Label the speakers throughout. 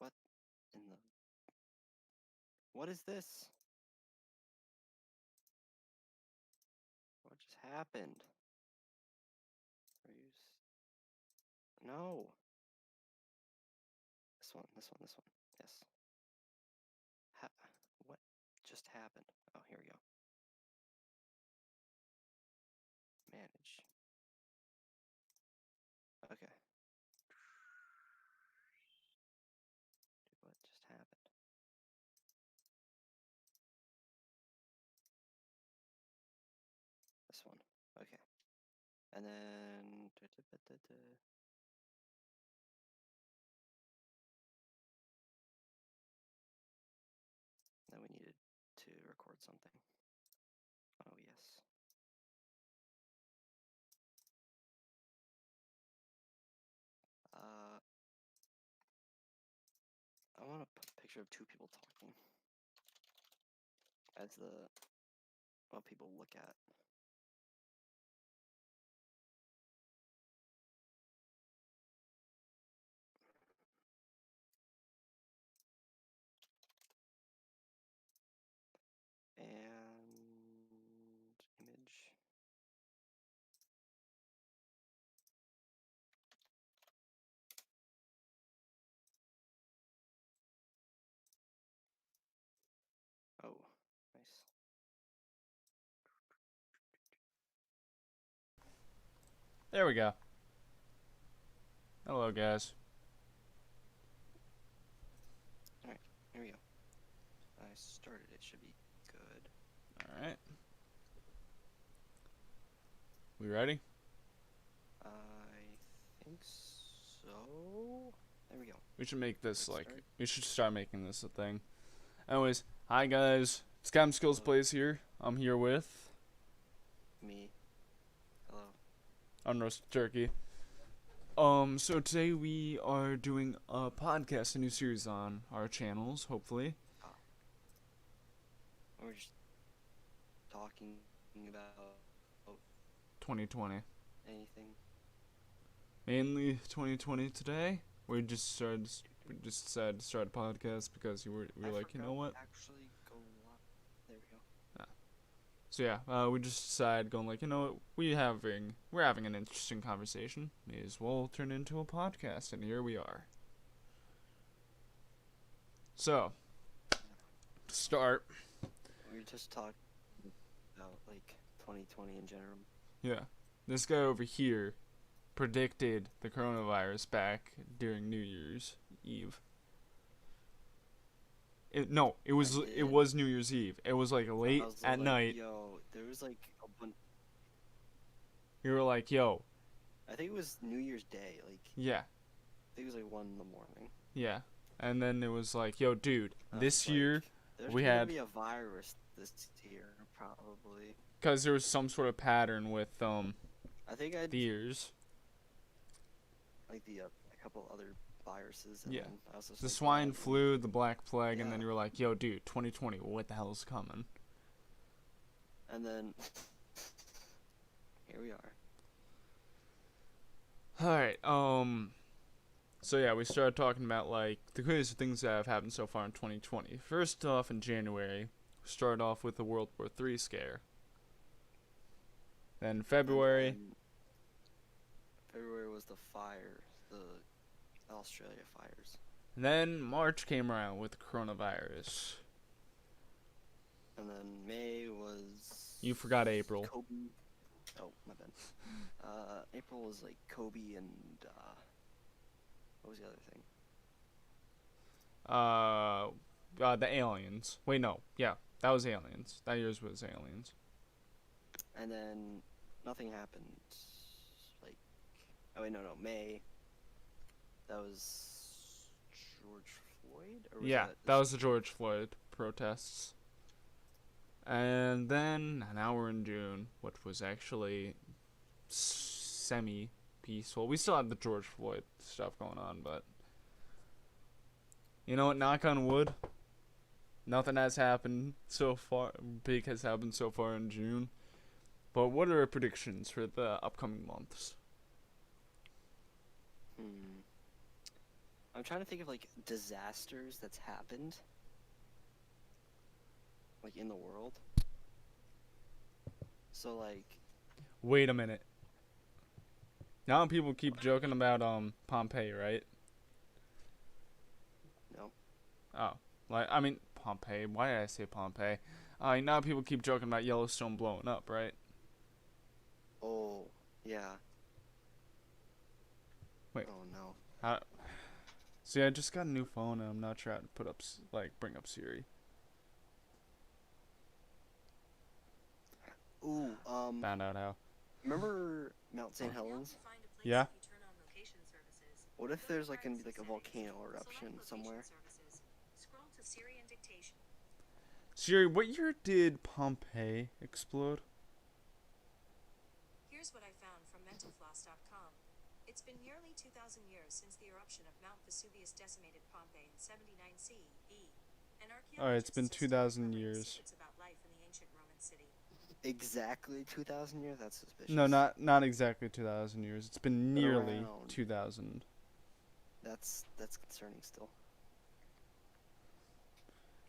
Speaker 1: What in the... What is this? What just happened? Are you... No. This one. Yes. What just happened? Oh, here we go. Manage. Okay. What just happened? This one. Okay. And then... Then we needed to record something. Oh, yes. I want to put a picture of two people talking as what people look at. And image. Oh, nice.
Speaker 2: There we go. Hello, guys.
Speaker 1: Alright, here we go. I started, it should be good.
Speaker 2: Alright. We ready?
Speaker 1: I think so. There we go.
Speaker 2: We should make this
Speaker 1: Let's start.
Speaker 2: we should start making this a thing. Anyways, hi guys. Scam Skills
Speaker 1: Hello.
Speaker 2: Plays here. I'm here with
Speaker 1: Me. Hello.
Speaker 2: Unroasted Turkey. So today we are doing a podcast, a new series on our channels, hopefully.
Speaker 1: We're just talking about
Speaker 2: 2020.
Speaker 1: anything.
Speaker 2: Mainly 2020 today. We just decided to start a podcast because we were like, you know what?
Speaker 1: Actually, go live. There we go.
Speaker 2: So yeah, we just decided, going like, you know what, we're having an interesting conversation. May as well turn into a podcast, and here we are. So, to start,
Speaker 1: We were just talking about like 2020 in general.
Speaker 2: yeah, this guy over here predicted the coronavirus back during New Year's Eve. It was New Year's Eve. It was like late at night.
Speaker 1: Yo, there was like a bunch.
Speaker 2: You were like, yo.
Speaker 1: I think it was New Year's Day. Like.
Speaker 2: Yeah.
Speaker 1: I think it was like 1 in the morning.
Speaker 2: Yeah, and then it was like, yo, dude, this year we
Speaker 1: There's
Speaker 2: had.
Speaker 1: gonna be a virus this year, probably.
Speaker 2: Because there was some sort of pattern with
Speaker 1: I think
Speaker 2: the years.
Speaker 1: Like a couple other viruses. And
Speaker 2: Yeah.
Speaker 1: I was
Speaker 2: The swine flu, the black plague,
Speaker 1: yeah.
Speaker 2: And then you were like, yo, dude, 2020, what the hell is coming?
Speaker 1: And then here we are.
Speaker 2: Alright, so yeah, we started talking about like the crazy things that have happened so far in 2020. First off, in January, we started off with the World War III scare. Then February.
Speaker 1: February was the fire, the Australia fires.
Speaker 2: And then March came around with the coronavirus.
Speaker 1: And then May was...
Speaker 2: You forgot April.
Speaker 1: Kobe. Oh, my bad. April was like Kobe and, what was the other thing?
Speaker 2: The aliens. Wait, no. Yeah, that was aliens. That year's was aliens.
Speaker 1: And then nothing happened. Like, oh wait, no, May. That was George Floyd? Or was
Speaker 2: that was the George Floyd protests. And then, now we're in June, which was actually semi-peaceful. We still had the George Floyd stuff going on, but... You know what, knock on wood, nothing has happened so far, big has happened so far in June. But what are our predictions for the upcoming months?
Speaker 1: I I'm trying to think of like disasters that's happened, like in the world. So like,
Speaker 2: Wait a minute. Now people keep joking about Pompeii, right?
Speaker 1: no.
Speaker 2: Oh, like I mean Pompeii. Why did I say Pompeii? Now people keep joking about Yellowstone blowing up, right?
Speaker 1: Oh, yeah.
Speaker 2: Wait.
Speaker 1: Oh no.
Speaker 2: How? See, I just got a new phone and I'm not trying to put up bring up Siri.
Speaker 1: Ooh,
Speaker 2: Found out how.
Speaker 1: remember Mount St. Helens?
Speaker 2: Yeah.
Speaker 1: What if there's like gonna be like a volcano eruption somewhere?
Speaker 2: Siri, what year did Pompeii explode?
Speaker 3: Here's what I found from mentalfloss.com. It's been nearly 2,000 years since the eruption of Mount Vesuvius decimated Pompeii in 79 CE.
Speaker 2: Alright, it's been 2,000 years.
Speaker 3: About life in the ancient Roman city.
Speaker 1: Exactly 2,000 years? That's suspicious.
Speaker 2: No, not exactly 2,000 years. It's been nearly
Speaker 1: around.
Speaker 2: 2,000.
Speaker 1: That's concerning still.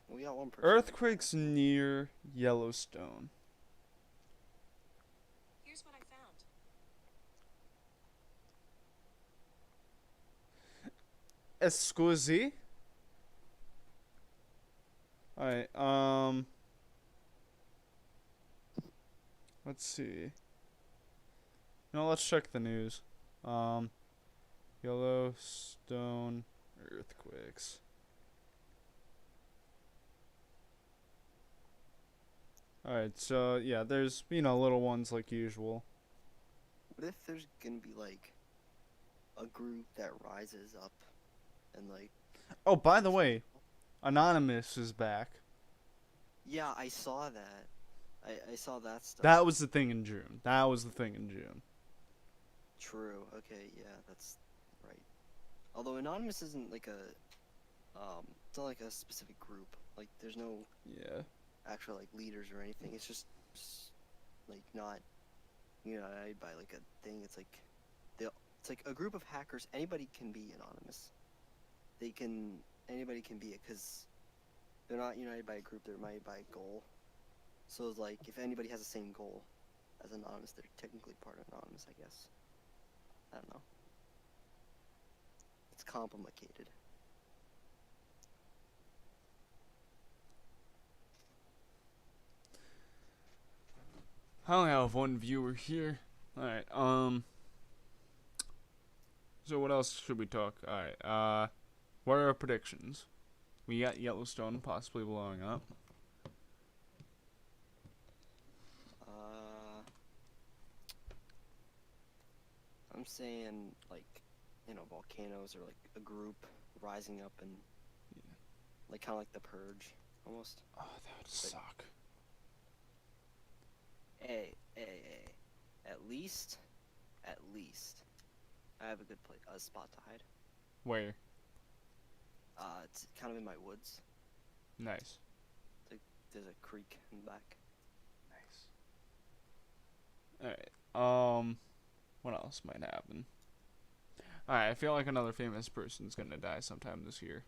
Speaker 1: We got one person.
Speaker 2: Earthquakes near Yellowstone.
Speaker 3: Here's what I found.
Speaker 2: Scusi? Alright, let's see. No, let's check the news. Yellowstone earthquakes. Alright, so yeah, there's, little ones like usual.
Speaker 1: What if there's gonna be like a group that rises up and like...
Speaker 2: Oh, by the way, Anonymous is back.
Speaker 1: Yeah, I saw that. I saw that stuff.
Speaker 2: That was the thing in June.
Speaker 1: True. Okay, yeah, that's right. Although Anonymous isn't like it's not like a specific group. Like, there's no
Speaker 2: Yeah.
Speaker 1: actual like leaders or anything. It's just like not united by like a thing. It's like it's like a group of hackers. Anybody can be Anonymous. Anybody can be it because they're not united by a group. They're united by a goal. So it's like if anybody has the same goal as Anonymous, they're technically part of Anonymous, I guess. I don't know. It's complicated.
Speaker 2: I only have one viewer here. Alright, so what else should we talk? Alright, what are our predictions? We got Yellowstone possibly blowing up.
Speaker 1: I'm saying like, volcanoes or like a group rising up and like kind of like the Purge almost.
Speaker 2: Oh, that would suck.
Speaker 1: Hey. At least, I have a good spot to hide.
Speaker 2: Where?
Speaker 1: It's kind of in my woods.
Speaker 2: Nice.
Speaker 1: There's a creek in the back.
Speaker 2: Nice. Alright, what else might happen? Alright, I feel like another famous person's gonna die sometime this year.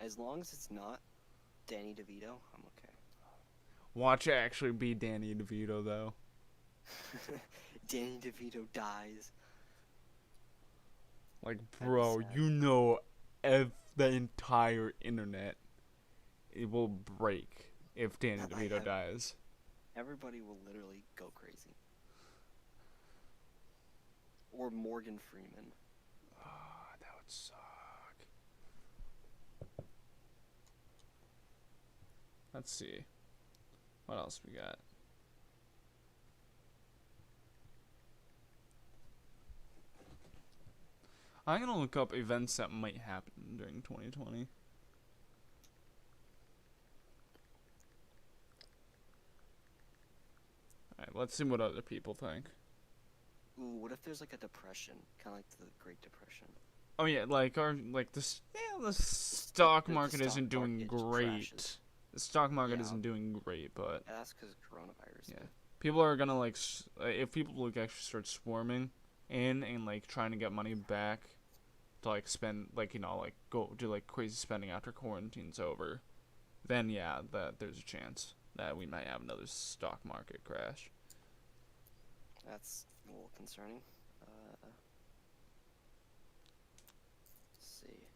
Speaker 1: As long as it's not Danny DeVito, I'm okay.
Speaker 2: Watch it actually be Danny DeVito, though.
Speaker 1: Danny DeVito dies.
Speaker 2: Like, bro, the entire internet, it will break if Danny DeVito dies.
Speaker 1: Everybody will literally go crazy. Or Morgan Freeman.
Speaker 2: Ah, that would suck. Let's see. What else we got? I'm gonna look up events that might happen during 2020. Alright, let's see what other people think.
Speaker 1: Ooh, what if there's like a depression? Kind of like the Great Depression.
Speaker 2: Oh yeah, the stock market isn't doing great.
Speaker 1: Trashes.
Speaker 2: The stock market
Speaker 1: Yeah.
Speaker 2: isn't doing great, but
Speaker 1: Yeah, that's because of coronavirus.
Speaker 2: yeah, people are gonna if people actually start swarming, in and like trying to get money back to like spend like like go do like crazy spending after quarantine's over, then yeah, that there's a chance that we might have another stock market crash.
Speaker 1: That's a little concerning. Let's see.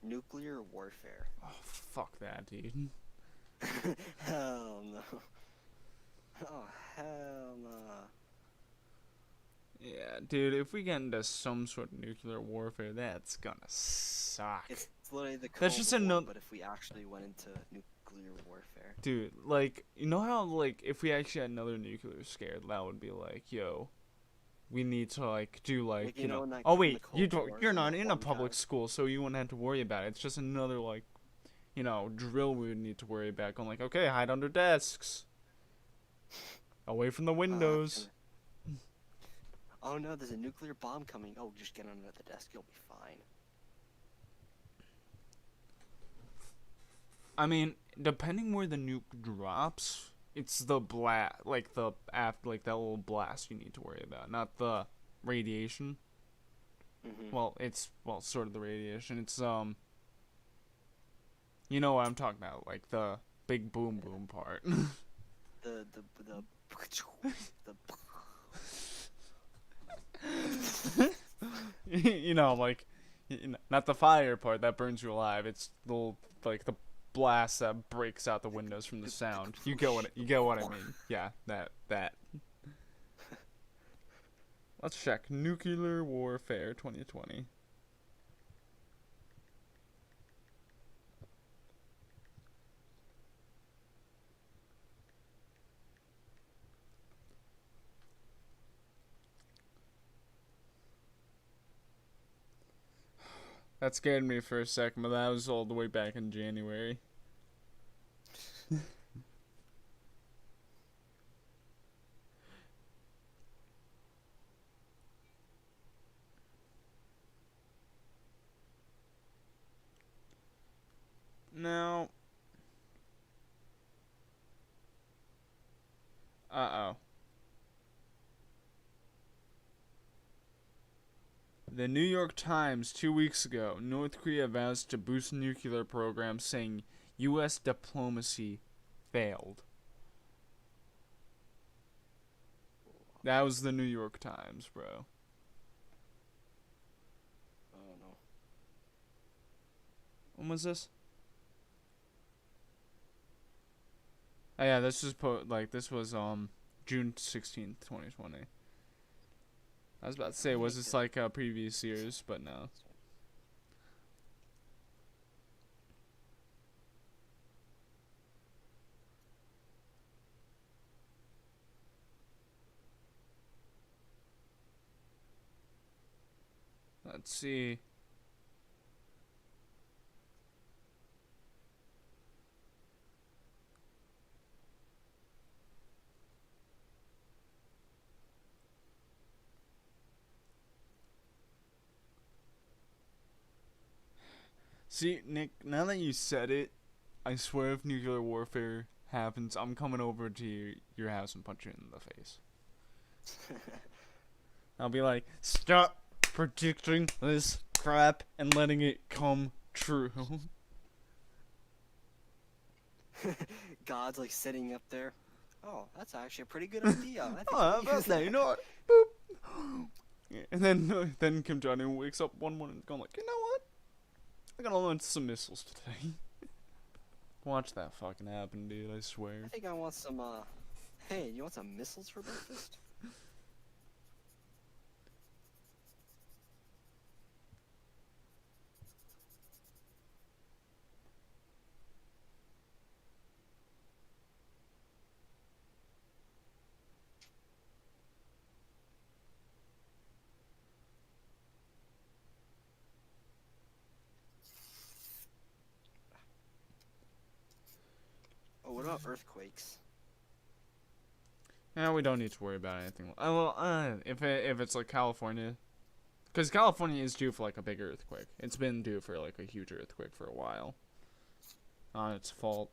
Speaker 1: Nuclear warfare.
Speaker 2: Oh fuck that, dude.
Speaker 1: Hell no. Oh hell no.
Speaker 2: Yeah, dude, if we get into some sort of nuclear warfare, that's gonna suck.
Speaker 1: It's literally the
Speaker 2: That's
Speaker 1: Cold
Speaker 2: just
Speaker 1: War,
Speaker 2: another.
Speaker 1: but if we actually went into nuclear warfare.
Speaker 2: Dude, like, you know how, like, if we actually had another nuclear scare, that would be like, yo, we need to, like, do, like, you know.
Speaker 1: Like
Speaker 2: Oh,
Speaker 1: in the
Speaker 2: wait,
Speaker 1: Cold War,
Speaker 2: you're not
Speaker 1: that
Speaker 2: in a
Speaker 1: one
Speaker 2: public
Speaker 1: guy-
Speaker 2: school, so you wouldn't have to worry about it. It's just another, like, drill we would need to worry about. Going, like, okay, hide under desks. Away from the windows.
Speaker 1: Oh no, there's a nuclear bomb coming. Oh, just get under the desk, you'll be fine.
Speaker 2: I mean, depending where the nuke drops, it's the blast, like the after, like that little blast you need to worry about, not the radiation.
Speaker 1: Mm-hmm.
Speaker 2: Well, it's sort of the radiation. It's you know what I'm talking about, like the big boom boom part.
Speaker 1: The
Speaker 2: Like, not the fire part that burns you alive. It's the like the blast that breaks out the windows from the sound. You get what I mean? Yeah, that. Let's check nuclear warfare 2020. That scared me for a second, but that was all the way back in January. Now, uh-oh. The New York Times 2 weeks ago, North Korea vows to boost nuclear program, saying U.S. diplomacy failed. That was the New York Times, bro.
Speaker 1: Oh no.
Speaker 2: When was this? Oh yeah, this was June 16th, 2020. I was about to say, was this like previous years, but no. Let's see. See, Nick, now that you said it, I swear if nuclear warfare happens, I'm coming over to your house and punch you in the face. I'll be like, stop predicting this crap and letting it come true.
Speaker 1: God's like sitting up there. Oh, that's actually a pretty good idea. I think
Speaker 2: Oh,
Speaker 1: I'll
Speaker 2: that's
Speaker 1: use
Speaker 2: that,
Speaker 1: that.
Speaker 2: you know what? Boop. Yeah, and then Kim Jong-un wakes up one morning going like, you know what? I'm gonna launch some missiles today. Watch that fucking happen, dude, I swear.
Speaker 1: I think I want some, hey, you want some missiles for breakfast? Oh, what about earthquakes?
Speaker 2: Yeah, we don't need to worry about anything. If it's like California, because California is due for like a big earthquake. It's been due for like a huge earthquake for a while. On its fault.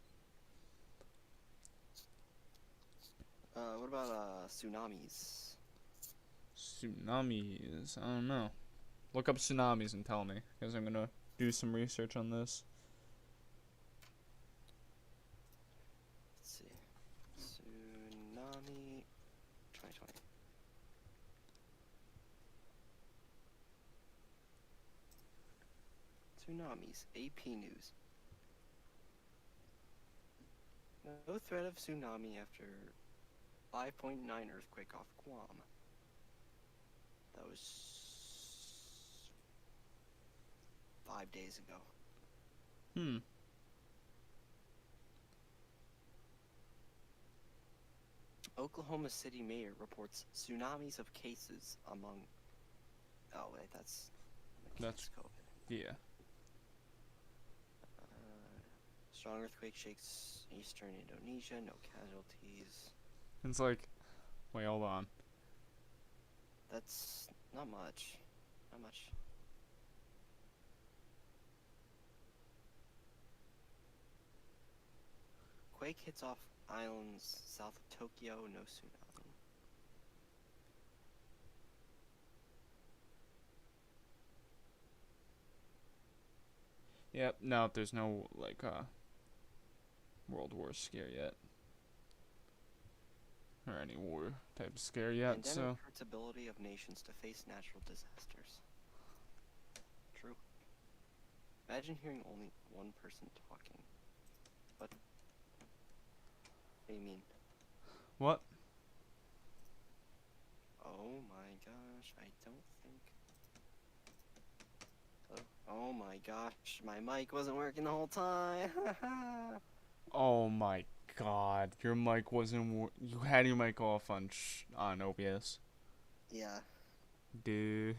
Speaker 1: What about, tsunamis?
Speaker 2: Tsunamis. I don't know. Look up tsunamis and tell me, because I'm gonna do some research on this.
Speaker 1: Let's see. Tsunami 2020. Tsunamis. AP News. No threat of tsunami after 5.9 earthquake off Guam. That was 5 days ago. Oklahoma City mayor reports tsunamis of cases among. Oh wait, that's COVID.
Speaker 2: Yeah.
Speaker 1: Strong earthquake shakes eastern Indonesia. No casualties.
Speaker 2: It's like, wait, hold on.
Speaker 1: That's not much. Not much. Quake hits off islands south of Tokyo. No tsunami.
Speaker 2: Yep. No, there's no like World War scare yet, or any war type of scare yet.
Speaker 1: Pandemic
Speaker 2: So
Speaker 1: hurts ability of nations to face natural disasters. True. Imagine hearing only one person talking. What do you mean?
Speaker 2: what?
Speaker 1: Oh my gosh, I don't think. Oh my gosh, my mic wasn't working the whole time.
Speaker 2: Oh my God, your mic wasn't. You had your mic off on OBS.
Speaker 1: Yeah.
Speaker 2: Dude,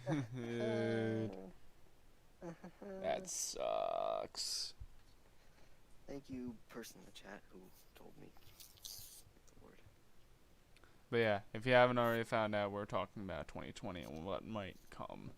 Speaker 2: that sucks.
Speaker 1: Thank you, person in the chat who told me the word.
Speaker 2: But yeah, if you haven't already found out, we're talking about 2020 and what might come.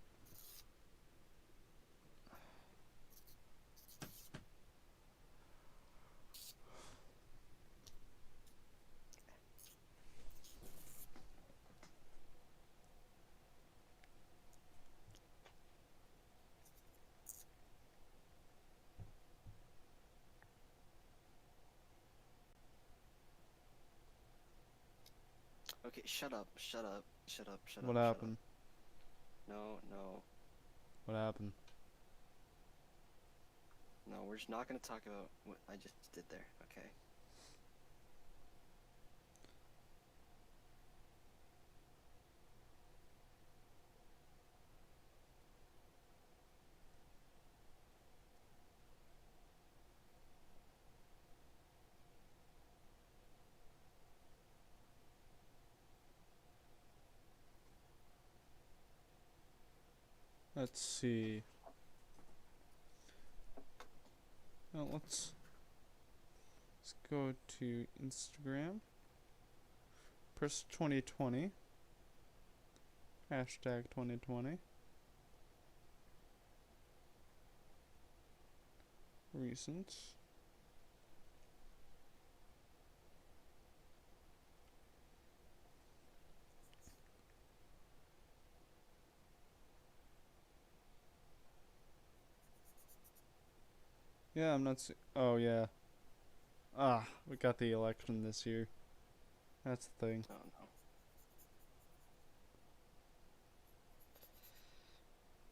Speaker 1: Okay, shut up, shut up, shut up, shut
Speaker 2: What
Speaker 1: up.
Speaker 2: happened?
Speaker 1: Shut up. No.
Speaker 2: What happened?
Speaker 1: No, we're just not gonna talk about what I just did there, okay?
Speaker 2: Let's see. Well, let's go to Instagram. Press 2020. Hashtag 2020. Recent. Yeah, I'm not. Oh yeah. We got the election this year. That's the thing.
Speaker 1: Oh no.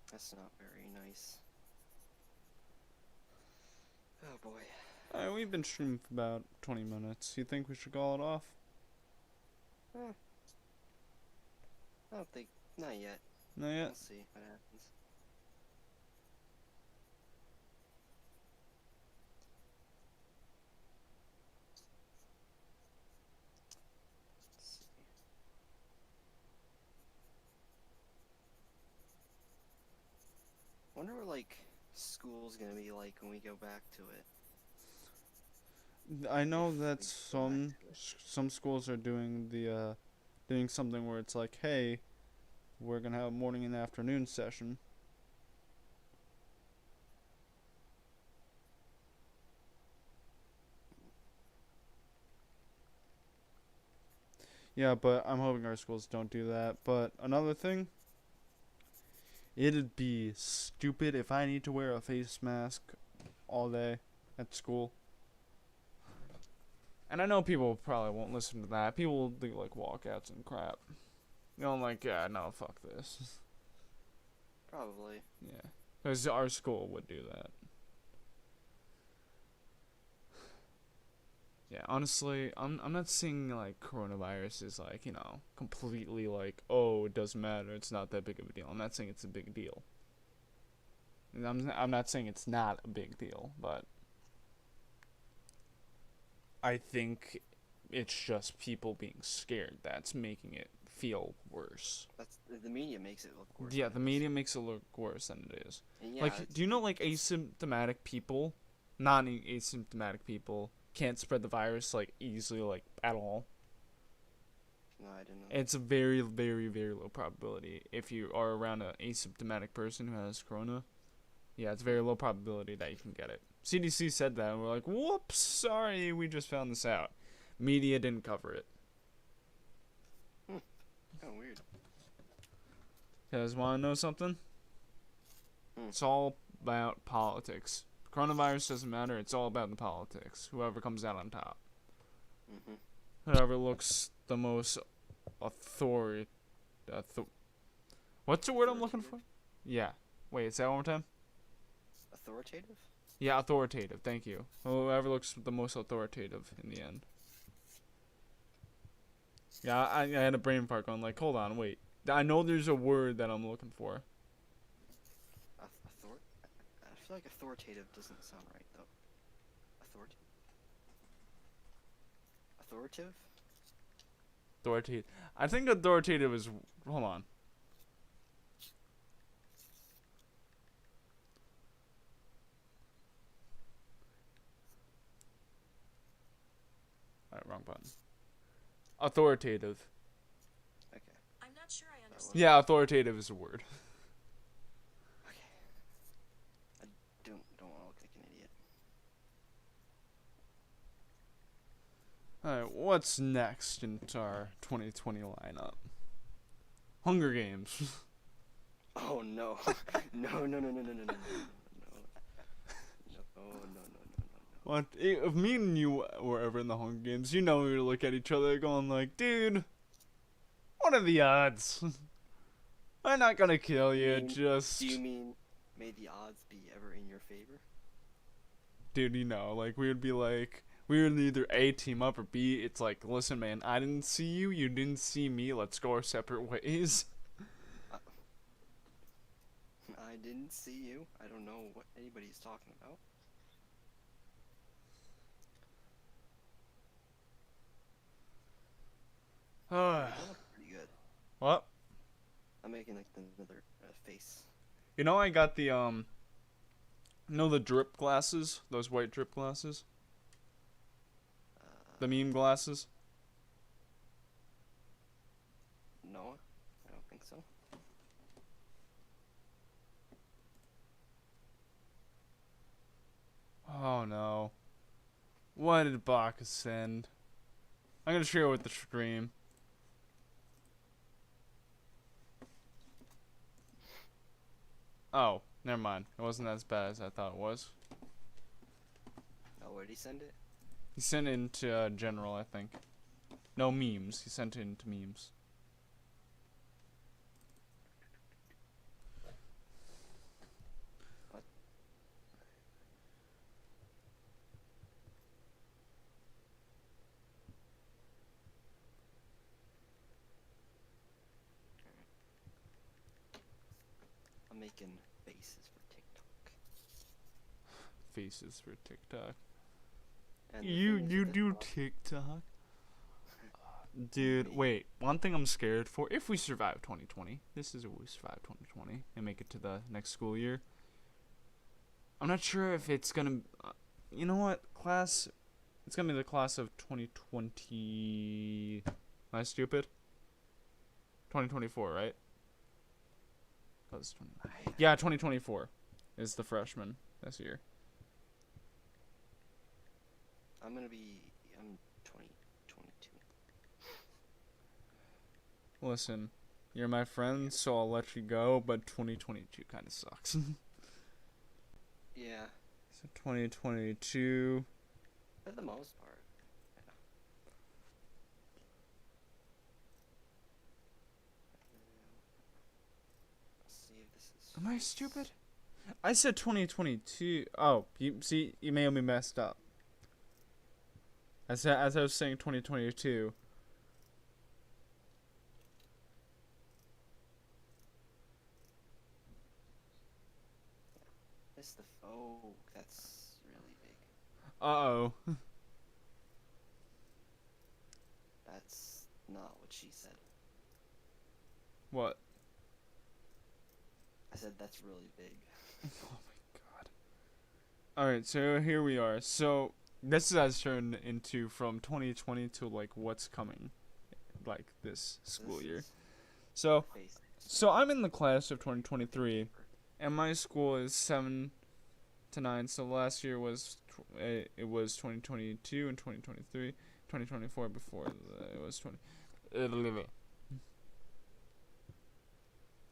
Speaker 1: That's not very nice. Oh boy.
Speaker 2: We've been streaming for about 20 minutes. You think we should call it off?
Speaker 1: I don't think. Not yet.
Speaker 2: Not yet?
Speaker 1: We'll see what happens. Let's see. Wonder what like school's gonna be like when we go back to it.
Speaker 2: I know
Speaker 1: If
Speaker 2: that
Speaker 1: we go
Speaker 2: some
Speaker 1: back to it.
Speaker 2: some schools are doing the doing something where it's like, hey, we're gonna have a morning and afternoon session. Yeah, but I'm hoping our schools don't do that. But another thing, it'd be stupid if I need to wear a face mask all day at school. And I know people probably won't listen to that. People will do like walkouts and crap. You know, like, yeah, no, fuck this.
Speaker 1: Probably.
Speaker 2: Yeah, because our school would do that. Yeah, honestly, I'm not saying like coronavirus is like, you know, completely like, oh, it doesn't matter, it's not that big of a deal. I'm not saying it's a big deal. And I'm not saying it's not a big deal, but I think it's just people being scared that's making it feel worse.
Speaker 1: That's the media makes it look worse.
Speaker 2: Yeah,
Speaker 1: than
Speaker 2: the
Speaker 1: it is.
Speaker 2: media makes it look worse than it is.
Speaker 1: And yeah,
Speaker 2: Like, do you know like asymptomatic people, non-asymptomatic people can't spread the virus like easily, like at all?
Speaker 1: No, I didn't know.
Speaker 2: It's a very, very, very low probability if you are around an asymptomatic person who has corona. Yeah, it's very low probability that you can get it. CDC said that, and we're like, whoops, sorry, we just found this out. Media didn't cover it.
Speaker 1: Oh, weird.
Speaker 2: You guys want to know something? It's all about politics. Coronavirus doesn't matter. It's all about the politics. Whoever comes out on top. Whoever looks the most what's the word I'm looking for? Yeah. Wait, say that one more time?
Speaker 1: Authoritative?
Speaker 2: Yeah, authoritative. Thank you. Whoever looks the most authoritative in the end. Yeah, I had a brain fart going like, hold on, wait. I know there's a word that I'm looking for.
Speaker 1: I feel like authoritative doesn't sound right, though. Authoritative?
Speaker 2: Authoritative. I think authoritative is... Hold on. Alright, wrong button. Authoritative.
Speaker 1: Okay.
Speaker 3: I'm not sure I understand.
Speaker 2: Yeah, authoritative is a word.
Speaker 1: Okay. I don't want to look like an idiot.
Speaker 2: Alright, what's next into our 2020 lineup? Hunger Games.
Speaker 1: Oh no. No.
Speaker 2: What? If me and you were ever in the Hunger Games, you know we would look at each other going like, dude, what are the odds? I'm not gonna kill you, just...
Speaker 1: Do you mean, may the odds be ever in your favor?
Speaker 2: Dude, you know, like, we would be like, we would either A, team up, or B, it's like, listen, man, I didn't see you, you didn't see me, let's go our separate ways.
Speaker 1: I didn't see you. I don't know what anybody's talking about. That looks pretty good.
Speaker 2: What?
Speaker 1: I'm making like another face.
Speaker 2: You know, I got the, you know the drip glasses? Those white drip glasses? The meme glasses?
Speaker 1: No, I don't think so.
Speaker 2: Oh no. What did Baka send? I'm gonna share it with the stream. Oh, never mind. It wasn't as bad as I thought it was.
Speaker 1: Oh, where did he send it?
Speaker 2: He sent it into general, I think. No, memes. He sent it into memes.
Speaker 1: What? I'm making faces for TikTok.
Speaker 2: Faces for TikTok.
Speaker 1: And the
Speaker 2: You
Speaker 1: thing is with this
Speaker 2: do
Speaker 1: one-
Speaker 2: TikTok? Dude, wait. One thing I'm scared for, if we survive 2020, this is if we survive 2020 and make it to the next school year, I'm not sure if it's gonna, you know what, class, it's gonna be the class of 2020, am I stupid? 2024, right? Yeah, 2024 is the freshman this year.
Speaker 1: I'm 2022.
Speaker 2: Listen, you're my friend, so I'll let you go, but 2022 kind of sucks.
Speaker 1: Yeah,
Speaker 2: So 2022.
Speaker 1: for the most part. Yeah. Let's see if this is.
Speaker 2: Am I stupid? I said 2022. Oh, you may have me messed up. As I was saying 2022.
Speaker 1: This the. Oh, that's really big.
Speaker 2: Uh-oh.
Speaker 1: That's not what she said.
Speaker 2: What?
Speaker 1: I said that's really big.
Speaker 2: Oh my god. Alright, so here we are. So, this has turned into from 2020 to, like, what's coming. Like, this school
Speaker 1: This
Speaker 2: year.
Speaker 1: is
Speaker 2: So,
Speaker 1: face.
Speaker 2: I'm in the class of 2023, and my school is 7 to 9. So last year was it was 2022 and 2023, 2024 before it was 20.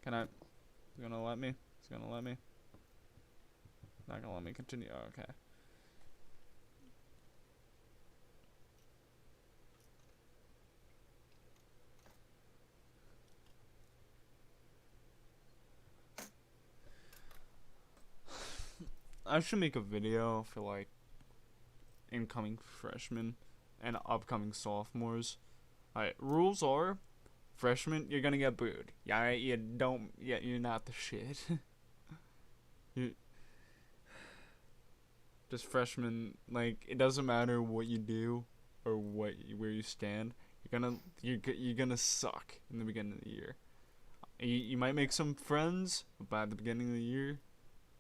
Speaker 2: Can I? It's gonna let me. It's gonna let me. Not gonna let me continue. Oh, okay. I should make a video for like incoming freshmen and upcoming sophomores. Alright, rules are freshmen, you're gonna get booed. Yeah, you're not the shit. you just freshmen, like, it doesn't matter what you do or where you stand. You're gonna suck in the beginning of the year. You might make some friends, but by the beginning of the year,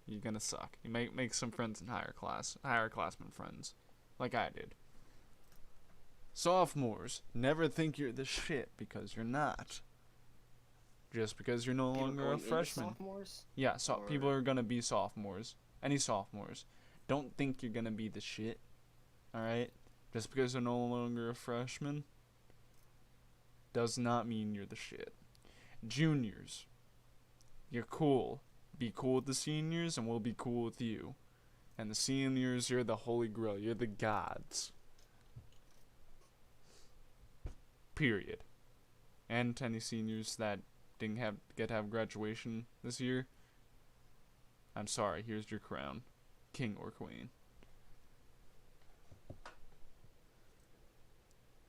Speaker 2: you're gonna suck. You might make some friends in higher classmen friends, like I did. Sophomores, never think you're the shit because you're not. Just because you're no
Speaker 1: People
Speaker 2: longer a
Speaker 1: going into
Speaker 2: freshman.
Speaker 1: sophomores?
Speaker 2: Yeah, so
Speaker 1: Or-
Speaker 2: people are gonna be sophomores. Any sophomores. Don't think you're gonna be the shit. Alright? Just because you're no longer a freshman does not mean you're the shit. Juniors, you're cool. Be cool with the seniors and we'll be cool with you. And the seniors, you're the holy grail. You're the gods. Period. And to any seniors that didn't get to have graduation this year, I'm sorry, here's your crown. King or queen.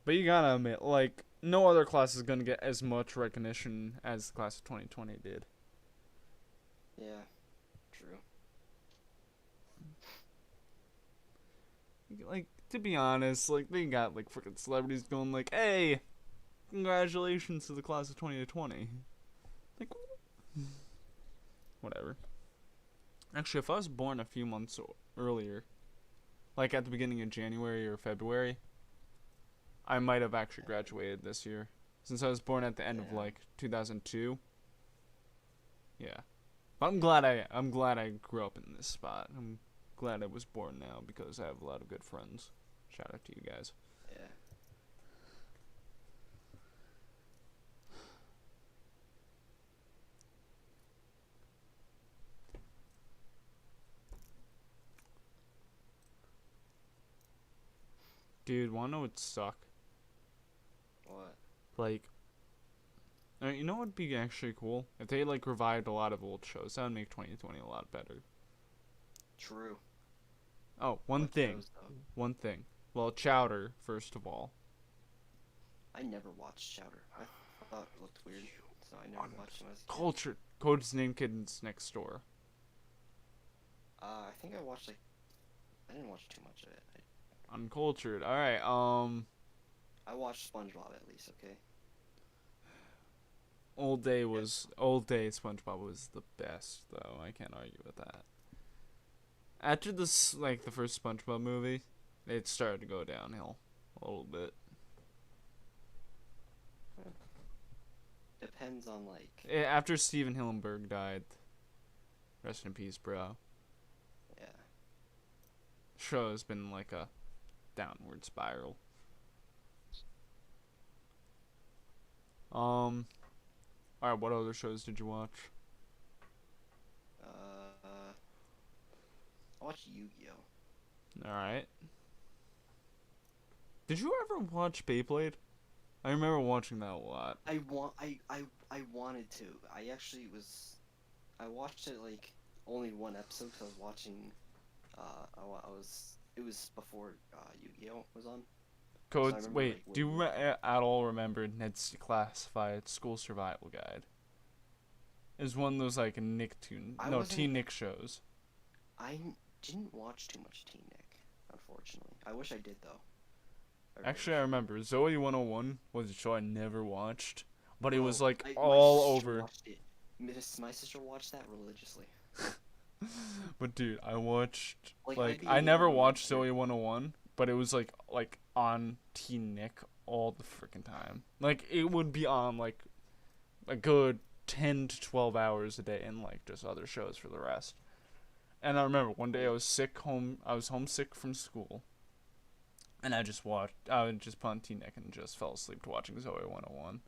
Speaker 2: But you gotta admit, like, no other class is gonna get as much recognition as the class of 2020 did.
Speaker 1: Yeah, true.
Speaker 2: Like, to be honest, like, they got, like, freaking celebrities going, like, hey, congratulations to the class of 2020. Like, whatever. Actually, if I was born a few months earlier, like at the beginning of January or February, I might have actually graduated this year. Since I was born at the end of,
Speaker 1: Yeah.
Speaker 2: like, 2002. Yeah. But I'm glad I grew up in this spot. I'm glad I was born now because I have a lot of good friends. Shout out to you guys.
Speaker 1: Yeah.
Speaker 2: Dude, wanna know what suck?
Speaker 1: What?
Speaker 2: Like, you know what would be actually cool? If they, like, revived a lot of old shows. That would make 2020 a lot better.
Speaker 1: True.
Speaker 2: Oh, one
Speaker 1: What
Speaker 2: thing.
Speaker 1: shows, though?
Speaker 2: One thing. Well, Chowder, first of all.
Speaker 1: I never watched Chowder. I thought it looked weird, so I never watched it. When I was a kid.
Speaker 2: Culture. Code's Name Kids Next Door.
Speaker 1: I think I watched I didn't watch too much of it.
Speaker 2: Uncultured. Alright,
Speaker 1: I watched SpongeBob at least. Okay.
Speaker 2: Old Day SpongeBob was the best, though. I can't argue with that. After this, like, the first SpongeBob movie, it started to go downhill a little bit.
Speaker 1: Depends on like.
Speaker 2: After Steven Hillenburg died, rest in peace, bro.
Speaker 1: Yeah.
Speaker 2: Show has been like a downward spiral. All right. What other shows did you watch?
Speaker 1: I watched Yu-Gi-Oh.
Speaker 2: All right. Did you ever watch Beyblade? I remember watching that a lot.
Speaker 1: I wanted to. I actually was. I watched it like only one episode because I was watching. I was. It was before Yu-Gi-Oh was on. So I
Speaker 2: Codes.
Speaker 1: remember,
Speaker 2: Wait.
Speaker 1: like,
Speaker 2: Do you
Speaker 1: waiting.
Speaker 2: at all remember Ned's Classified School Survival Guide? It was one of those like
Speaker 1: I wasn't.
Speaker 2: Teen Nick shows.
Speaker 1: I didn't watch too much Teen Nick, unfortunately. I wish I did though.
Speaker 2: Actually, I remember Zoey 101 was a show I never watched, but it was
Speaker 1: Oh,
Speaker 2: like
Speaker 1: my
Speaker 2: all
Speaker 1: sister
Speaker 2: over.
Speaker 1: watched it. My sister watched that religiously.
Speaker 2: But dude, I watched
Speaker 1: Like,
Speaker 2: like
Speaker 1: I'd be
Speaker 2: I
Speaker 1: in the
Speaker 2: never
Speaker 1: other room
Speaker 2: watched
Speaker 1: here.
Speaker 2: Zoey 101, but it was like on Teen Nick all the freaking time. Like it would be on like a good 10 to 12 hours a day and like just other shows for the rest. And I remember one day I was homesick from school. And I would just put on Teen Nick and just fell asleep to watching Zoey 101.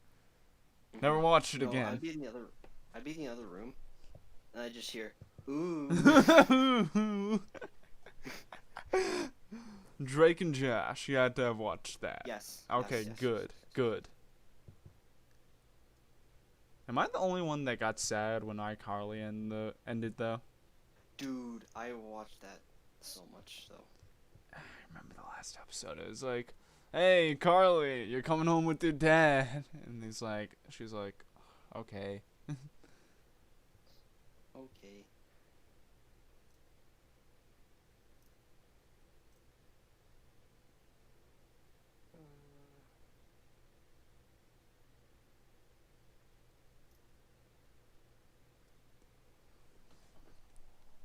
Speaker 2: Never watched it
Speaker 1: No,
Speaker 2: again.
Speaker 1: I'd be in the other room, and I just hear, ooh.
Speaker 2: Drake and Josh, you had to have watched that.
Speaker 1: Yes.
Speaker 2: Okay,
Speaker 1: yes,
Speaker 2: good, good. Am I the only one that got sad when iCarly ended though?
Speaker 1: Dude, I watched that so much though.
Speaker 2: I remember the last episode. It was like, "Hey, Carly, you're coming home with your dad," and she's like, "Okay."
Speaker 1: Okay.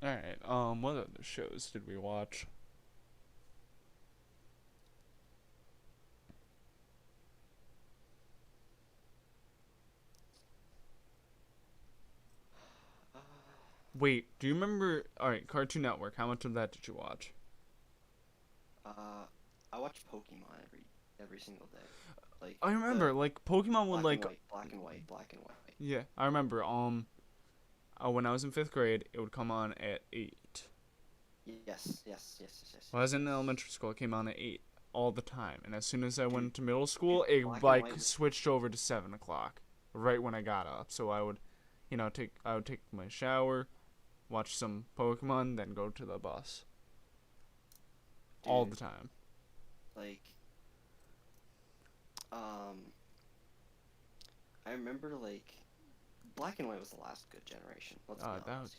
Speaker 2: All right. What other shows did we watch?
Speaker 1: Uh,
Speaker 2: Wait, do you remember? All right, Cartoon Network. How much of that did you watch?
Speaker 1: I watch Pokemon every single day. Like
Speaker 2: I remember, like Pokemon would like,
Speaker 1: black and white.
Speaker 2: yeah, I remember. When I was in 5th grade, it would come on at 8.
Speaker 1: Yes.
Speaker 2: When I was in elementary school, it came on at 8 all the time. And as soon as I went to middle
Speaker 1: Black
Speaker 2: school, it
Speaker 1: and
Speaker 2: like
Speaker 1: white was-
Speaker 2: switched over to 7 o'clock, right when I got up. So I would, I would take my shower, watch some Pokemon, then go to the bus. All the
Speaker 1: Dude,
Speaker 2: time.
Speaker 1: like, I remember like black and white was the last good generation. Let's be honest.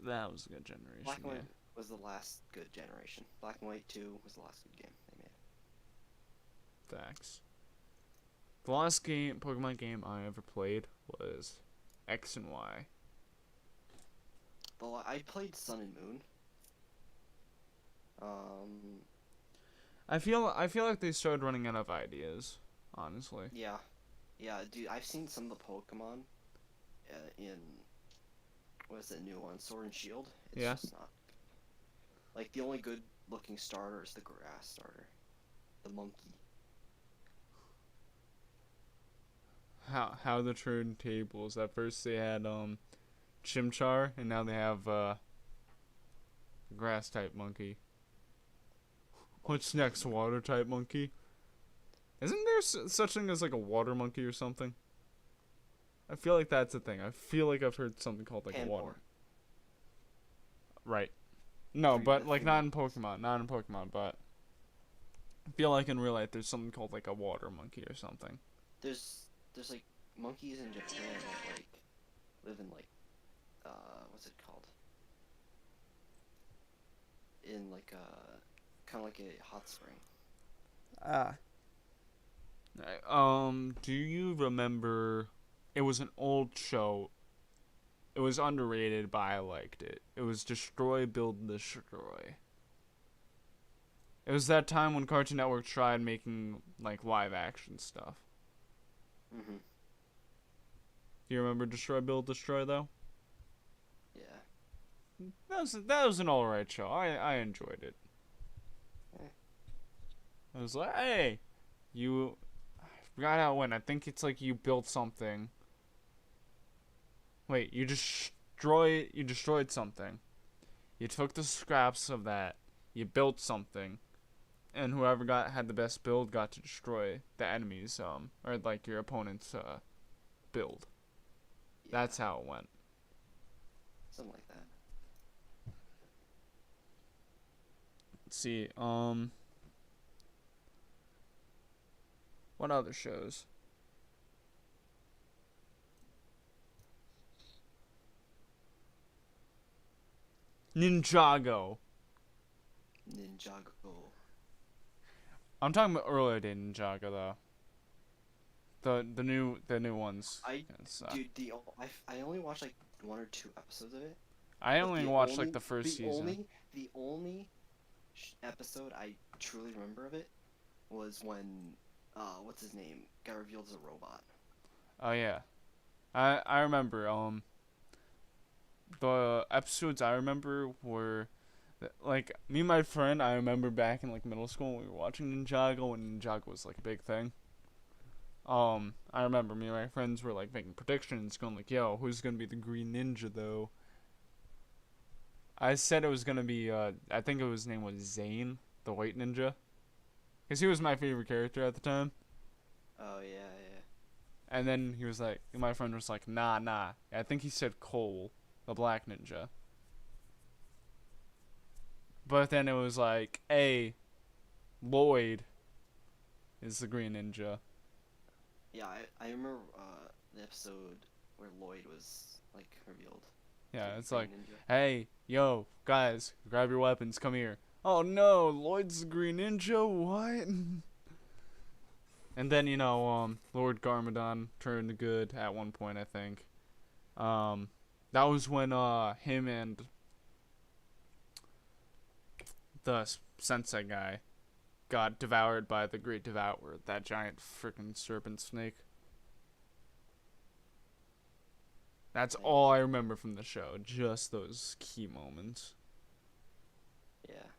Speaker 2: That was a good generation.
Speaker 1: Black and
Speaker 2: Yeah.
Speaker 1: white was the last good generation. Black and white 2 was the last good game they made.
Speaker 2: Facts. The last Pokemon game I ever played was X and Y.
Speaker 1: I played Sun and Moon.
Speaker 2: I feel like they started running out of ideas, honestly.
Speaker 1: Yeah, dude. I've seen some of the Pokemon in what's the new one, Sword and Shield. It's
Speaker 2: Yeah.
Speaker 1: just not like the only good looking starter is the grass starter, the monkey.
Speaker 2: How the turn tables. At first they had Chimchar, and now they have grass type monkey. What's next? Water type monkey? Isn't there such thing as like a water monkey or something? I feel like that's a thing. I feel like I've heard something called like a water.
Speaker 1: Panpour.
Speaker 2: Right. No,
Speaker 1: Three-
Speaker 2: but
Speaker 1: the
Speaker 2: like
Speaker 1: three
Speaker 2: not in
Speaker 1: monkeys.
Speaker 2: Pokemon. Not in Pokemon, but I feel like in real life there's something called like a water monkey or something.
Speaker 1: There's like monkeys in Japan that like live in like what's it called? In like kind of like a hot spring.
Speaker 2: Do you remember? It was an old show. It was underrated, but I liked it. It was Destroy, Build, Destroy. It was that time when Cartoon Network tried making like live action stuff.
Speaker 1: Mhm.
Speaker 2: Do you remember Destroy, Build, Destroy though?
Speaker 1: Yeah.
Speaker 2: That was an alright show. I enjoyed it.
Speaker 1: Eh.
Speaker 2: I was like, hey, forgot how it went. I think it's like you built something. Wait, you destroyed something. You took the scraps of that. You built something, and whoever had the best build got to destroy the enemy's or like your opponent's build.
Speaker 1: Yeah,
Speaker 2: That's how it went.
Speaker 1: something like that.
Speaker 2: Let's see. What other shows? Ninjago.
Speaker 1: Ninjago.
Speaker 2: I'm talking about earlier day Ninjago though. The new ones.
Speaker 1: Dude, I only watched like 1 or 2 episodes of it.
Speaker 2: I
Speaker 1: But
Speaker 2: only watched like the first season.
Speaker 1: The only episode I truly remember of it was when what's his name got revealed as a robot.
Speaker 2: Oh yeah, I remember. The episodes I remember were like me and my friend. I remember back in like middle school when we were watching Ninjago, when Ninjago was like a big thing. I remember me and my friends were like making predictions, going like, "Yo, who's gonna be the Green Ninja though?" I said it was gonna be. I think his name was Zane, the White Ninja, because he was my favorite character at the time.
Speaker 1: Oh yeah.
Speaker 2: And then he was like, my friend was like, nah. I think he said Cole, the Black Ninja. But then it was like, hey, Lloyd is the Green Ninja.
Speaker 1: Yeah, I remember the episode where Lloyd was like revealed.
Speaker 2: Yeah,
Speaker 1: to
Speaker 2: it's
Speaker 1: be
Speaker 2: like,
Speaker 1: Green Ninja.
Speaker 2: hey, yo, guys, grab your weapons, come here. Oh no, Lloyd's the Green Ninja, what? And then, Lord Garmadon turned good at one point, I think. That was when him and the sensei guy got devoured by the Great Devourer, that giant freaking serpent snake. That's all I remember from the show, just those key moments.
Speaker 1: Yeah.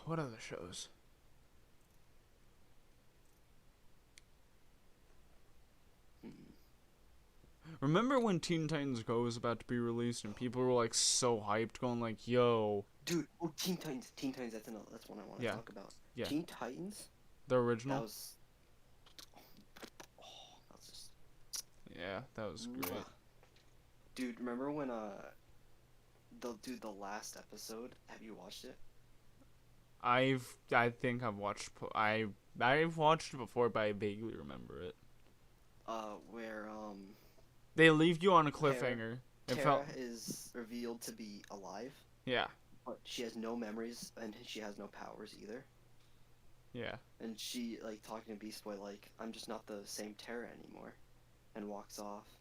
Speaker 2: What other shows? Remember when Teen Titans Go was about to be released and people were like so hyped, going like, "Yo,
Speaker 1: Dude, Teen Titans, that's one I want to talk about.
Speaker 2: Yeah.
Speaker 1: Teen Titans,
Speaker 2: the original."
Speaker 1: that was just
Speaker 2: Yeah, that was great.
Speaker 1: Dude, remember when the last episode? Have you watched it?
Speaker 2: I think I've watched. I've watched it before, but I vaguely remember it.
Speaker 1: Where
Speaker 2: They leave you on a cliffhanger.
Speaker 1: Tara is revealed to be alive,
Speaker 2: Yeah.
Speaker 1: but she has no memories and she has no powers either.
Speaker 2: Yeah.
Speaker 1: And she like talking to Beast Boy like, "I'm just not the same Tara anymore," and walks off.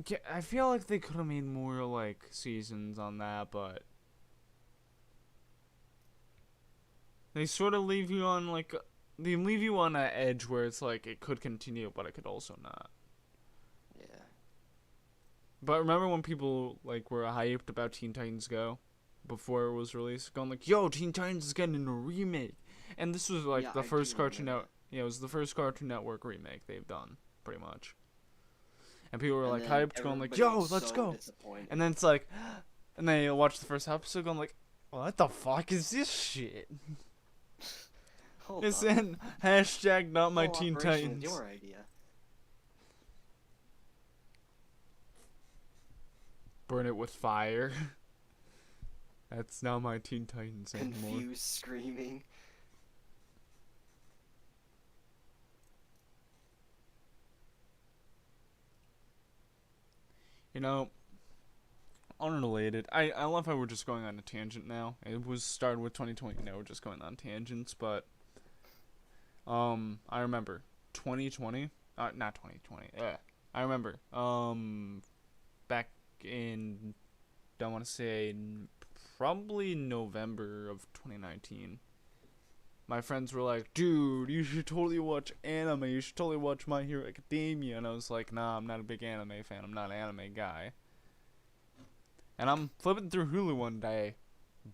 Speaker 2: Yeah, I feel like they could have made more like seasons on that, but they sort of leave you on like they leave you on an edge where it's like it could continue, but it could also not.
Speaker 1: Yeah.
Speaker 2: But remember when people like were hyped about Teen Titans Go before it was released, going like, "Yo, Teen Titans is getting a remake," and this was like the first Cartoon Network. Yeah, it was the first Cartoon Network remake they've done, pretty much. And people were like hyped, going like, "Yo, let's go!" And then it's like, and they watch the first episode, going like, "What the fuck is this shit?" It's in hashtag not my Teen Titans.
Speaker 1: Your idea.
Speaker 2: Burn it with fire. That's not my Teen Titans anymore.
Speaker 1: Confused screaming.
Speaker 2: Unrelated. I love how we're just going on a tangent now. It was started with 2020. Now we're just going on tangents, but I remember 2020. Not 2020. I remember back in I want to say probably November of 2019. My friends were like, "Dude, you should totally watch anime. You should totally watch My Hero Academia." And I was like, "Nah, I'm not a big anime fan. I'm not an anime guy." And I'm flipping through Hulu one day,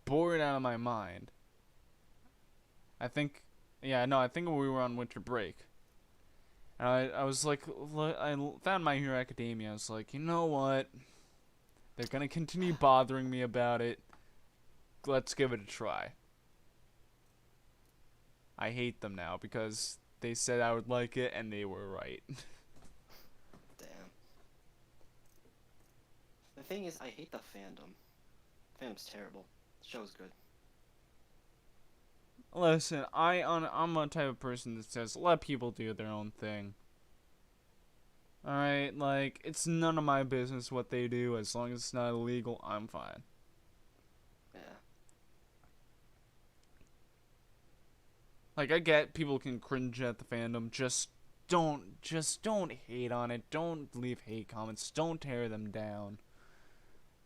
Speaker 2: bored out of my mind. I think we were on winter break. And I was like, I found My Hero Academia. I was like, you know what? They're gonna continue bothering me about it. Let's give it a try. I hate them now because they said I would like it and they were right.
Speaker 1: Damn. The thing is, I hate the fandom. Fandom's terrible. The show's good.
Speaker 2: Listen, I'm a type of person that says let people do their own thing. Alright, like, it's none of my business what they do. As long as it's not illegal, I'm fine.
Speaker 1: Yeah.
Speaker 2: Like, I get people can cringe at the fandom. Just don't hate on it. Don't leave hate comments. Don't tear them down.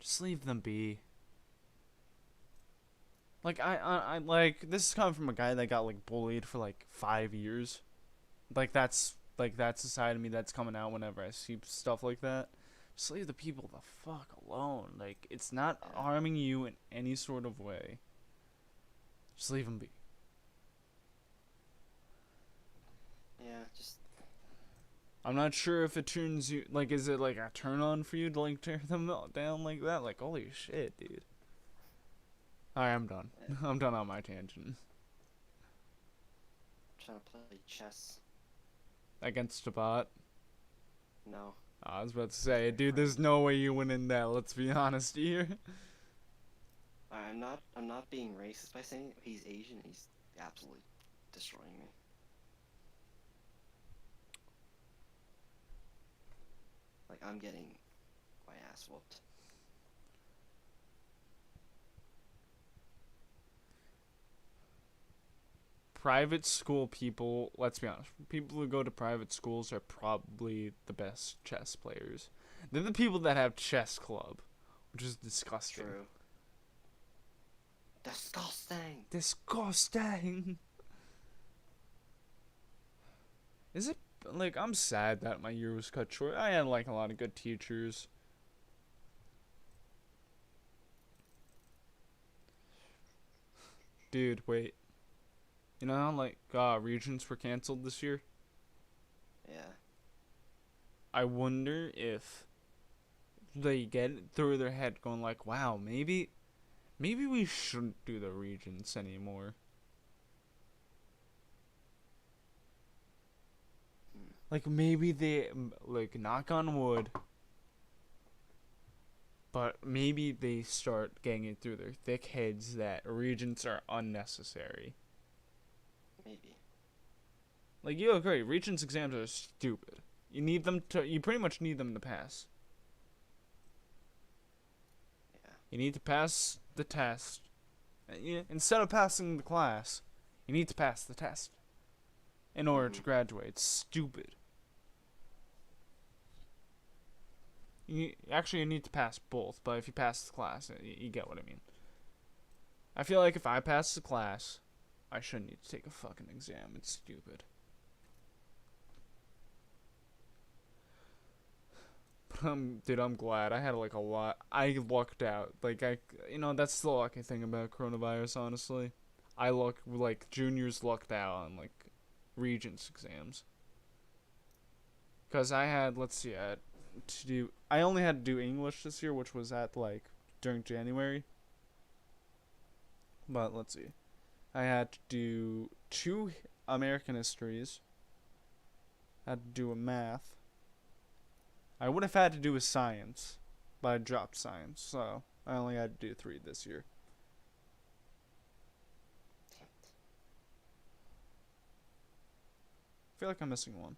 Speaker 2: Just leave them be. Like, I like, this is coming from a guy that got, like, bullied for, like, 5 years. That's the side of me that's coming out whenever I see stuff like that. Just leave the people the fuck alone. Like, it's not harming you in any sort of way. Just leave them be.
Speaker 1: Yeah, just...
Speaker 2: I'm not sure if it turns you, like, is it, like, a turn on for you to, like, tear them down like that? Like, holy shit, dude. Alright, I'm done. I'm done on my tangent.
Speaker 1: trying to play chess.
Speaker 2: Against a bot?
Speaker 1: No.
Speaker 2: I was about to say, dude, there's no way you win in that, let's be honest here.
Speaker 1: I'm not being racist by saying he's Asian. He's absolutely destroying me. Like, I'm getting my ass whooped.
Speaker 2: Private school people, let's be honest, people who go to private schools are probably the best chess players. They're the people that have chess club, which is disgusting.
Speaker 1: True. Disgusting.
Speaker 2: Disgusting. Is it, like, I'm sad that my year was cut short. I had, like, a lot of good teachers. Dude, wait. You know how, like, Regents were canceled this year?
Speaker 1: Yeah.
Speaker 2: I wonder if they get it through their head going like, wow, maybe we shouldn't do the Regents anymore. Like, maybe they, like, knock on wood, but maybe they start getting it through their thick heads that Regents are unnecessary.
Speaker 1: Maybe.
Speaker 2: Like, you agree, Regents exams are stupid. You pretty much need them to pass.
Speaker 1: Yeah.
Speaker 2: You need to pass the test. Instead of passing the class, you need to pass the test in order to graduate. It's stupid. You need to pass both, but if you pass the class, you get what I mean. I feel like if I pass the class, I shouldn't need to take a fucking exam. It's stupid. But dude, I'm glad. I had like a lot. I lucked out. Like, that's the lucky thing about coronavirus, honestly. Juniors lucked out on, like, Regents exams. Because I only had to do English this year, which was during January. But let's see. I had to do 2 American histories. I had to do a math. I would have had to do a science, but I dropped science, so I only had to do 3 this year. I feel like I'm missing one.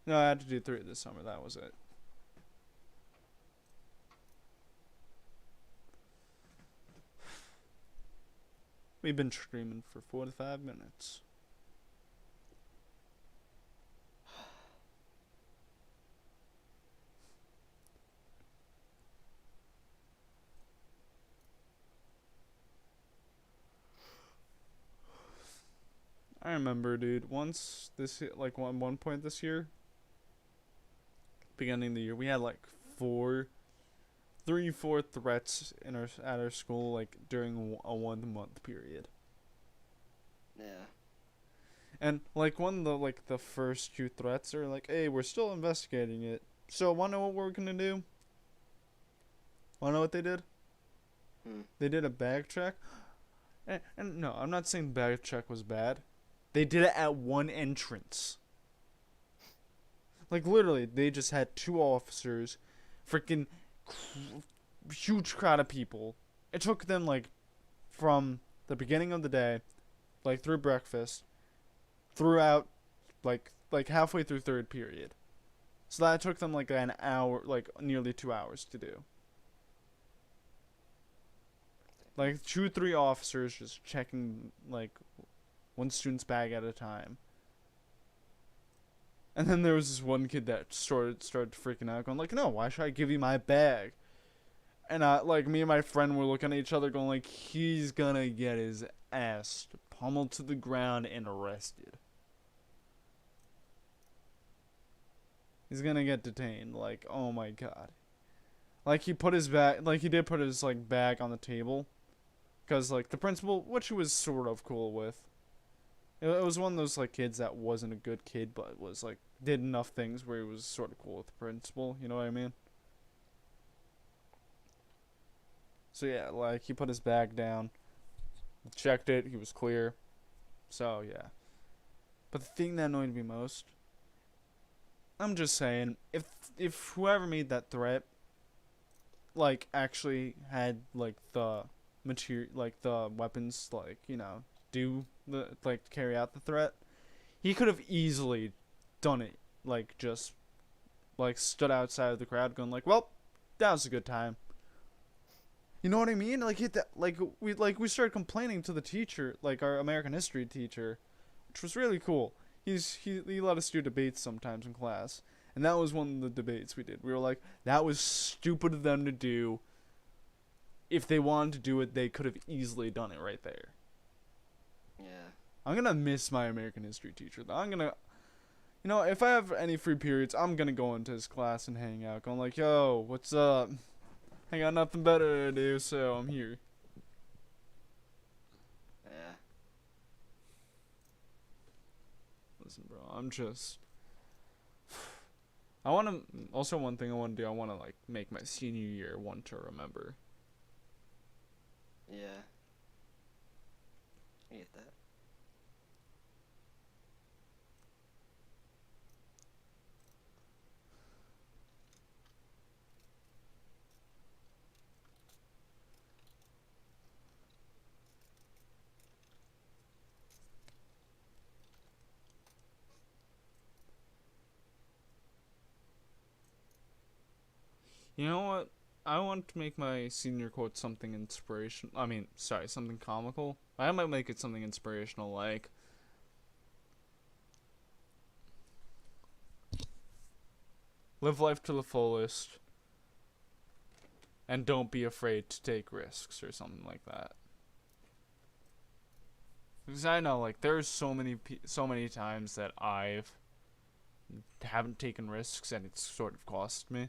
Speaker 2: No, I had to do 3 this summer, that was it. We've been streaming for 45 minutes. I remember, dude, once one point this year, beginning of the year, we had 4 3-4 threats at our school, like, during a 1 month period.
Speaker 1: Yeah.
Speaker 2: And, like, one of the, like, the first 2 threats are like, hey, we're still investigating it. So, wanna know what we're gonna do? Wanna know what they did? They did a bag check. And no, I'm not saying the bag check was bad. They did it at one entrance. Like, literally, they just had 2 officers, freaking huge crowd of people. It took them, like, from the beginning of the day, like, through breakfast, throughout, like halfway through 3rd period. So that took them, like, an hour, like, nearly 2 hours to do. Like, 2-3 officers just checking, like, one student's bag at a time. And then there was this one kid that started freaking out, going like, no, why should I give you my bag? And like, me and my friend were looking at each other going like, he's gonna get his ass pummeled to the ground and arrested. He's gonna get detained. Like, oh my god. Like, he put his bag, like, he did put his, like, bag on the table. Because, like, the principal, which he was sort of cool with. It was one of those, like, kids that wasn't a good kid, but was, like, did enough things where he was sort of cool with the principal. You know what I mean? So, yeah, like, he put his bag down. Checked it. He was clear. So, yeah. But the thing that annoyed me most, I'm just saying, if whoever made that threat, like, actually had, like, the material, like, the weapons, like, you know, carry out the threat, he could have easily done it, like, just, like, stood outside of the crowd going like, well, that was a good time. You know what I mean? Like, we started complaining to the teacher, like, our American history teacher, which was really cool. He let us do debates sometimes in class, and that was one of the debates we did. We were like, that was stupid of them to do. If they wanted to do it, they could have easily done it right there.
Speaker 1: Yeah.
Speaker 2: I'm gonna miss my American history teacher, though. You know, if I have any free periods, I'm gonna go into his class and hang out, going like, yo, what's up? I got nothing better to do, so I'm here.
Speaker 1: Yeah.
Speaker 2: Listen, bro, also one thing I want to do, I want to, like, make my senior year one to remember.
Speaker 1: Yeah. I get that.
Speaker 2: You know what? I want to make my senior quote something something comical. I might make it something inspirational, like, live life to the fullest, and don't be afraid to take risks, or something like that. Because I know, like, there's so many times that haven't taken risks, and it's sort of cost me.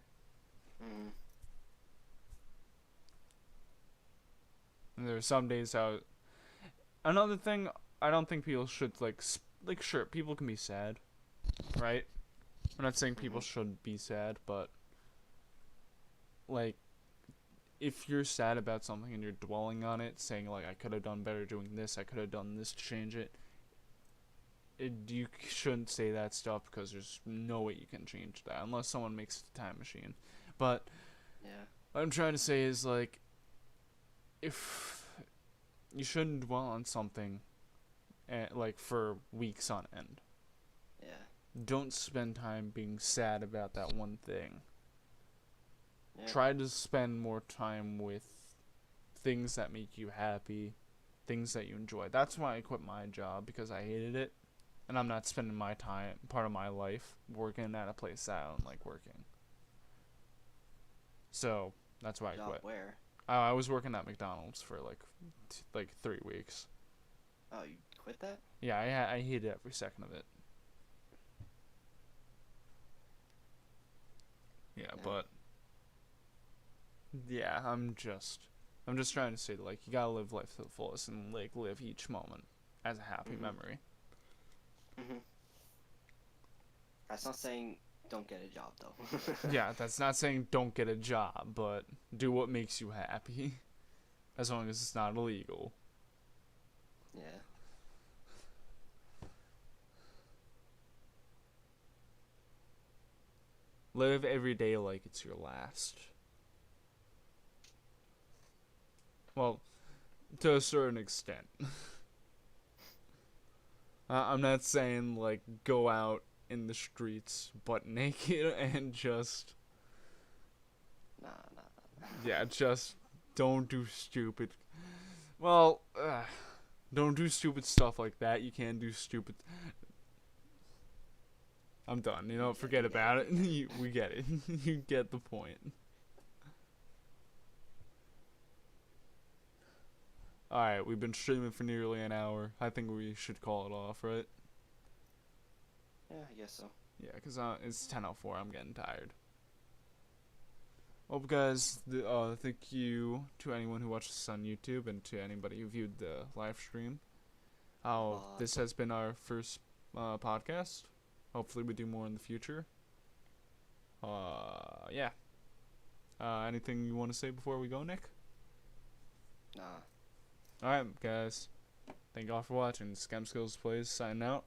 Speaker 2: And there are some days another thing, I don't think people should, like, sure, people can be sad, right? I'm not saying people should be sad, but, like, if you're sad about something and you're dwelling on it, saying, like, I could have done better doing this, I could have done this to change it, you shouldn't say that stuff, because there's no way you can change that, unless someone makes a time machine. But,
Speaker 1: yeah,
Speaker 2: what I'm trying to say is, like, if you shouldn't dwell on something, like, for weeks on end.
Speaker 1: Yeah.
Speaker 2: Don't spend time being sad about that one thing.
Speaker 1: Yeah.
Speaker 2: Try to spend more time with things that make you happy, things that you enjoy. That's why I quit my job, because I hated it, and I'm not spending my time, part of my life, working at a place that I don't like working. So, that's why I
Speaker 1: Job
Speaker 2: quit.
Speaker 1: where?
Speaker 2: I was working at McDonald's for, like 3 weeks.
Speaker 1: Oh, you quit that?
Speaker 2: Yeah, I hated every second of it. Yeah, but Yeah, I'm just trying to say that, like, you gotta live life to the fullest and, like, live each moment as a happy memory.
Speaker 1: That's not saying don't get a job, though.
Speaker 2: Yeah, that's not saying don't get a job, but do what makes you happy. As long as it's not illegal.
Speaker 1: Yeah.
Speaker 2: Live every day like it's your last. Well, to a certain extent. I'm not saying, like, go out in the streets butt naked and just...
Speaker 1: Nah.
Speaker 2: Yeah, just don't do stupid... Well, don't do stupid stuff like that. You can't do stupid... I'm done. You know, forget about it. We get it. You get the point. Alright, we've been streaming for nearly an hour. I think we should call it off, right?
Speaker 1: Yeah, I guess so.
Speaker 2: Yeah, because it's 10:04. I'm getting tired. Well, guys, thank you to anyone who watched this on YouTube and to anybody who viewed the live stream. This has been our first podcast. Hopefully we do more in the future. Yeah. Anything you want to say before we go, Nick?
Speaker 1: Nah.
Speaker 2: Alright, guys. Thank y'all for watching. Scam Skills Plays signing out.